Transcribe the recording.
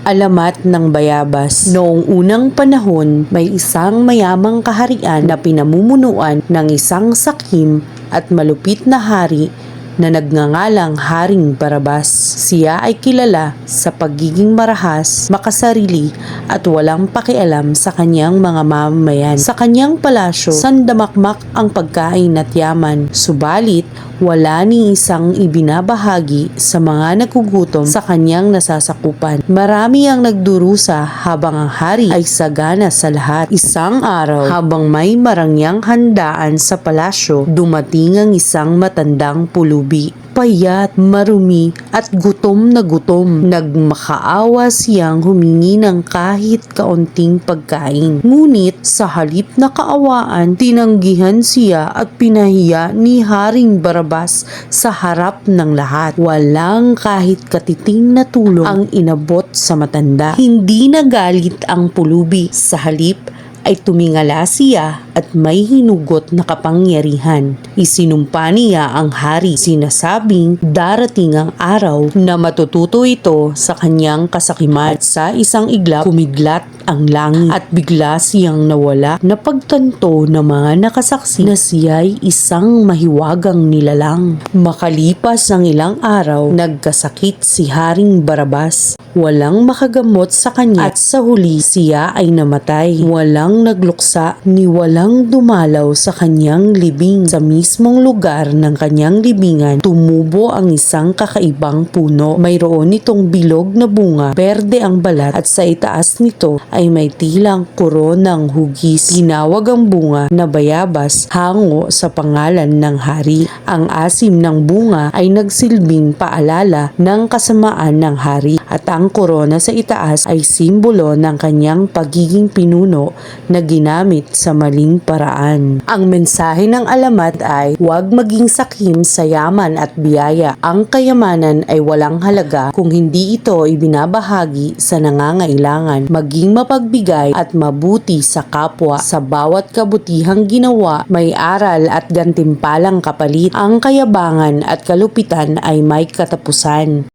Alamat ng bayabas. Noong unang panahon, may isang mayamang kaharian na pinamumunuan ng isang sakim at malupit na hari na nagngangalang Haring Barabas. Siya ay kilala sa pagiging marahas, makasarili at walang pakialam sa kanyang mga mamamayan. Sa kanyang palasyo, sandamakmak ang pagkain at yaman, subalit wala ni isang ibinabahagi sa mga nagugutom sa kanyang nasasakupan. Marami ang nagdurusa habang ang hari ay sagana sa lahat. Isang araw, habang may marangyang handaan sa palasyo, dumating ang isang matandang pulubi. Payat, marumi at gutom na gutom. Nagmakaawa siyang humingi ng kahit kaunting pagkain. Ngunit sa halip na kaawaan, tinanggihan siya at pinahiya ni Haring Barabas sa harap ng lahat. Walang kahit katiting na tulong ang inabot sa matanda. Hindi nagalit ang pulubi. Sa halip ay tumingala siya at may hinugot na kapangyarihan. Isinumpa niya ang hari, sinasabing darating ang araw na matututo ito sa kanyang kasakiman. At sa isang iglap, kumidlat ang langit at bigla siyang nawala. Napagtanto ng mga nakasaksi na siya'y isang mahiwagang nilalang. Makalipas ang ilang araw, nagkasakit si Haring Barabas. Walang makagamot sa kanya at sa huli siya ay namatay. Walang nagluksa ni walang dumalaw sa kanyang libing. Sa mismong lugar ng kanyang libingan, tumubo ang isang kakaibang puno. Mayroon itong bilog na bunga, berde ang balat at sa itaas nito ay may tilang koronang hugis. Tinawag ang bunga na bayabas hango sa pangalan ng hari. Ang asim ng bunga ay nagsilbing paalala ng kasamaan ng hari at ang korona sa itaas ay simbolo ng kanyang pagiging pinuno na ginamit sa maling paraan. Ang mensahe ng alamat ay huwag maging sakim sa yaman at biyaya. Ang kayamanan ay walang halaga kung hindi ito ibinabahagi sa nangangailangan. Maging mapagbigay at mabuti sa kapwa. Sa bawat kabutihang ginawa, may aral at gantimpalang kapalit. Ang kayabangan at kalupitan ay may katapusan.